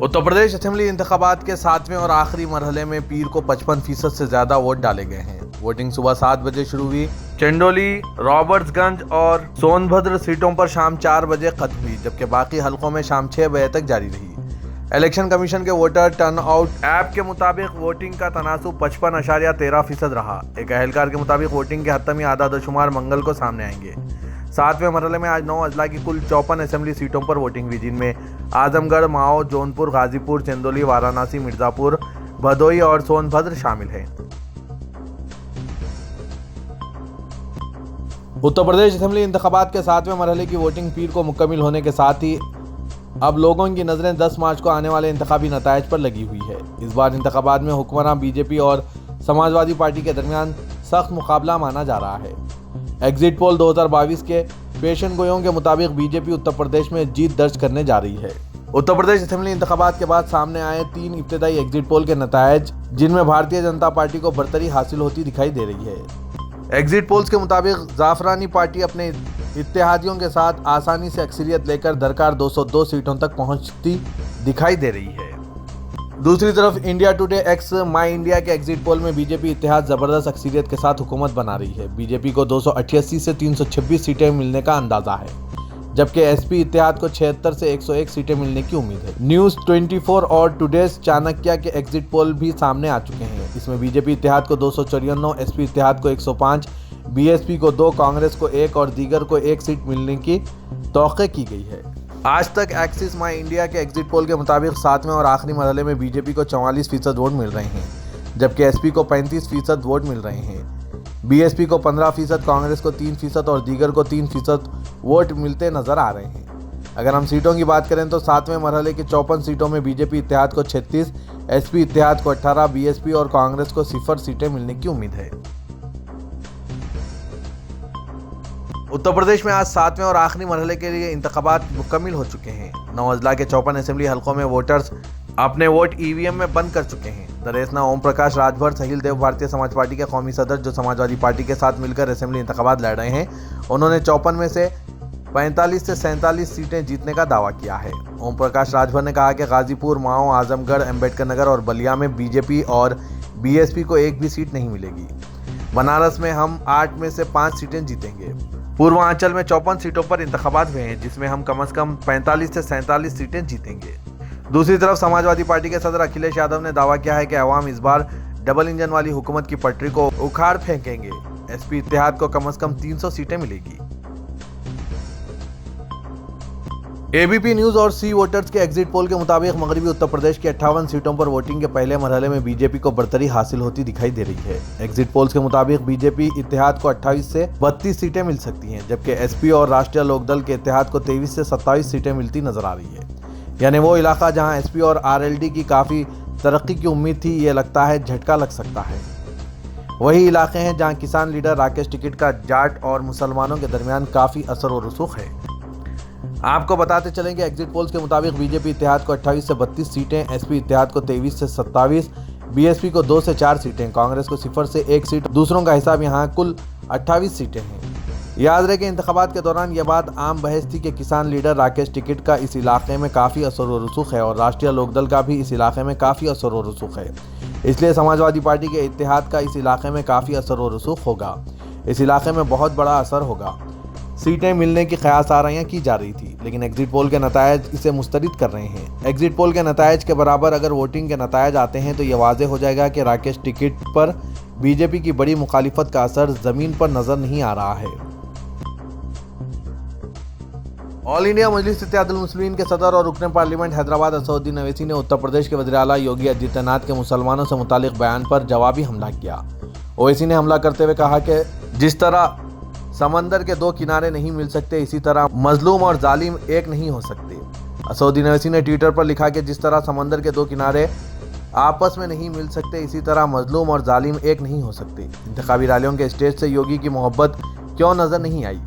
Uttar Pradesh assembly इंतखाबात के 7वें और आखिरी मरहले में पीर को 55% से ज्यादा वोट डाले गए हैं। वोटिंग सुबह 7 बजे शुरू हुई। चंदौली, रॉबर्ट्सगंज और सोनभद्र सीटों पर शाम 4 बजे खत्म हुई, जबकि बाकी हलकों में शाम 6 बजे तक जारी रही। इलेक्शन कमीशन के वोटर टर्नआउट ऐप के मुताबिक वोटिंग का तनासुब 55.13% रहा। एक अहलकार के मुताबिक वोटिंग के हतमी आदाद-ओ-शुमार मंगल को सामने आएंगे। 7वें मरहले में आज 9 अजला की कुल 54 असेंबली सीटों पर वोटिंग हुई, जिनमें आजमगढ़, माओ, जौनपुर, गाजीपुर, चंदौली, वाराणसी, मिर्जापुर, भदोई और सोनभद्र शामिल हैं। उत्तर प्रदेश असेंबली इंतखाबात के 7वें मरहले की वोटिंग पीर को मुकम्मल होने के साथ ही अब लोगों की नजरें 10 मार्च को आने वाले इंतखाबी नतायज पर लगी हुई है। इस बार इंतखाबात में हुक्मरान बीजेपी और समाजवादी पार्टी के दरमियान सख्त मुकाबला माना जा रहा है। एग्जिट पोल 2022 के पेशन गोयों के मुताबिक बीजेपी उत्तर प्रदेश में जीत दर्ज करने जा रही है। उत्तर प्रदेश असेंबली इंतखाबात के बाद सामने आए 3 इब्तदाई एग्जिट पोल के नतायज, जिनमें भारतीय जनता पार्टी को बरतरी हासिल होती दिखाई दे रही है। एग्जिट पोल्स के मुताबिक जाफरानी पार्टी अपने इत्तेहादियों के साथ आसानी से अक्सरियत लेकर दरकार 202 सीटों तक पहुंचती दिखाई दे रही है। दूसरी तरफ इंडिया टुडे एक्स माई इंडिया के एग्जिट पोल में बीजेपी इत्तेहाद जबरदस्त अक्सरियत के साथ हुकूमत बना रही है। बीजेपी को 288 से 326 सीटें मिलने का अंदाजा है, जबकि एसपी इत्तेहाद को 76 से 101 सीटें मिलने की उम्मीद है। न्यूज़ 24 और टुडेज चाणक्य के एग्जिट पोल भी सामने आ चुके हैं। इसमें बीजेपी इत्तेहाद को 254, एसपी इत्तेहाद को 105, बीएसपी को 2, कांग्रेस को 1 और दीगर को 1 सीट मिलने की तौक़े की गई है। आज तक एक्सिस माई इंडिया के एग्जिट पोल के मुताबिक 7वें और आखिरी मरहले में बीजेपी को 44% वोट मिल रहे हैं, जबकि एसपी को 35% वोट मिल रहे हैं। बीएसपी को 15%, कांग्रेस को 3% और दीगर को 3% वोट मिलते नजर आ रहे हैं। अगर हम सीटों की बात करें तो 7वें मरहले की 54 सीटों में बीजेपी इत्तेहाद को 36, एसपी इत्तेहाद को 18, बीएसपी और कांग्रेस को 0 सीटें मिलने की उम्मीद है। उत्तर प्रदेश में आज 7वें और आखिरी मरहले के लिए इंतखाबात मुकम्मल हो चुके हैं। 9 अजला के 54 असेंबली हलकों में वोटर्स अपने वोट ईवीएम में बंद कर चुके हैं। दरेसना ओम प्रकाश राजभर सहील देव भारतीय समाज पार्टी के कौमी सदर, जो समाजवादी पार्टी के साथ मिलकर असेंबली इंतखाबात लड़ रहे हैं, उन्होंने 54 में से 45 से 47 सीटें जीतने का दावा किया है। ओम प्रकाश राजभर ने कहा कि गाजीपुर, माओ, आजमगढ़, अम्बेडकर नगर और बलिया में बीजेपी और बीएसपी को एक भी सीट नहीं मिलेगी। बनारस में हम 8 में से 5 सीटें जीतेंगे। पूर्वांचल में 54 सीटों पर इंतखाबात हुए हैं, जिसमें हम कम से कम 45 से 47 सीटें जीतेंगे। दूसरी तरफ समाजवादी पार्टी के सदर अखिलेश यादव ने दावा किया है कि अवाम इस बार डबल इंजन वाली हुकूमत की पटरी को उखाड़ फेंकेंगे। एसपी इत्तेहाद को कम से कम 300 सीटें मिलेगी। एबीपी न्यूज और सी वोटर्स के एग्जिट पोल के मुताबिक मगरबी उत्तर प्रदेश की 58 सीटों पर वोटिंग के पहले मरहले में बीजेपी को बरतरी हासिल होती दिखाई दे रही है। एग्जिट पोल्स के मुताबिक बीजेपी इत्तेहाद को 28 से 32 सीटें मिल सकती हैं, जबकि एसपी और राष्ट्रीय लोकदल के इत्तेहाद को 23 से 27 सीटें मिलती नजर आ रही है। यानी वो इलाका जहां एसपी और आरएलडी की काफी तरक्की की उम्मीद थी, ये लगता है झटका लग सकता है। वही इलाके हैं जहां किसान लीडर राकेश टिकैत का जाट और मुसलमानों के दरमियान काफी असर और रसूख है। आपको बताते चलें कि एग्जिट पोल्स के मुताबिक बीजेपी इत्तेहाद को 28 से 32 सीटें, एसपी इत्तेहाद को 23 से 27, बीएसपी को 2 से 4 सीटें, कांग्रेस को 0 से 1 सीट, दूसरों का हिसाब यहाँ कुल 28 सीटें हैं। याद रहे कि इंतखाबात के दौरान यह बात आम बहस थी कि किसान लीडर राकेश टिकैत का इस इलाके में काफ़ी असर और रसूख है और राष्ट्रीय लोकदल का भी इस इलाके में काफ़ी असर और रसूख है, इसलिए समाजवादी पार्टी के इत्तेहाद का इस इलाके में काफ़ी असर और रसूख होगा। इस इलाके में बहुत बड़ा असर होगा। सीटें मिलने की क़यास आराइयाँ की जा रही थी, लेकिन एग्जिट पोल के नतायज इसे मुस्तरद कर रहे हैं। एग्जिट पोल के नतायज के बराबर अगर वोटिंग के नतायज आते हैं तो यह वाज़ेह हो जाएगा कि राकेश टिकैत पर बीजेपी की बड़ी मुखालिफत का असर ज़मीन पर नज़र नहीं आ रहा है। ऑल इंडिया मजलिस इत्तेहादुल मुस्लिमीन के सदर और रुकन पार्लियामेंट हैदराबाद असदुद्दीन ओवैसी ने उत्तर प्रदेश के वज़ीर आला योगी आदित्यनाथ के मुसलमानों से मुतालिक बयान पर जवाबी हमला किया। ओवैसी ने हमला करते हुए कहा कि जिस तरह समंदर के 2 किनारे नहीं मिल सकते, इसी तरह मजलूम और जालिम एक नहीं हो सकते। असदुद्दीन ओवैसी ने ट्विटर पर लिखा कि जिस तरह समंदर के 2 किनारे आपस में नहीं मिल सकते, इसी तरह मजलूम और जालिम एक नहीं हो सकते। इंतखाबी रैलियों के स्टेज से योगी की मोहब्बत क्यों नजर नहीं आई?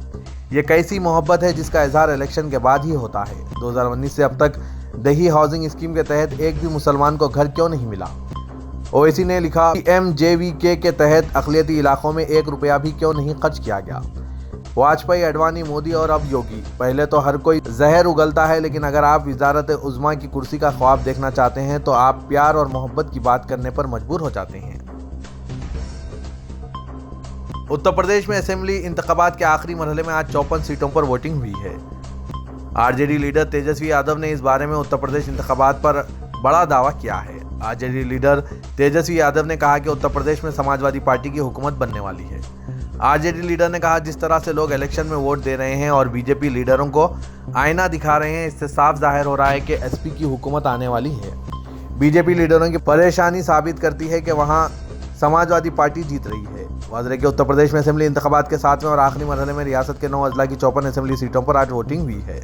ये कैसी मोहब्बत है जिसका इजहार इलेक्शन के बाद ही होता है? 2019 से अब तक दही हाउसिंग स्कीम के तहत एक भी मुसलमान को घर क्यों नहीं मिला? ओवैसी ने लिखा, MJVK के तहत अक़लियती इलाकों में 1 रुपया भी क्यों नहीं खर्च किया गया? वाजपेयी, अडवाणी, मोदी और अब योगी। पहले तो हर कोई जहर उगलता है, लेकिन अगर आप वजारत उज़्मा की कुर्सी का ख्वाब देखना चाहते हैं तो आप प्यार और मोहब्बत की बात करने पर मजबूर हो जाते हैं। उत्तर प्रदेश में असेंबली इंतखाबात के आखिरी मरहले में आज 54 सीटों पर वोटिंग हुई है। आरजेडी लीडर तेजस्वी यादव ने इस बारे में उत्तर प्रदेश इंतखाबात पर बड़ा दावा किया है। आरजेडी लीडर तेजस्वी यादव ने कहा कि उत्तर प्रदेश में समाजवादी पार्टी की हुकूमत बनने वाली है। आरजेडी लीडर ने कहा, जिस तरह से लोग इलेक्शन में वोट दे रहे हैं और बीजेपी लीडरों को आईना दिखा रहे हैं, इससे साफ जाहिर हो रहा है कि एसपी की हुकूमत आने वाली है। बीजेपी लीडरों की परेशानी साबित करती है कि वहां समाजवादी पार्टी जीत रही है। वाज़ेह है कि उत्तर प्रदेश में असेंबली इंतखाबात के 7वें और आखिरी मरहले में रियासत के 9 अजला की 54 असेंबली सीटों पर आज वोटिंग हुई है।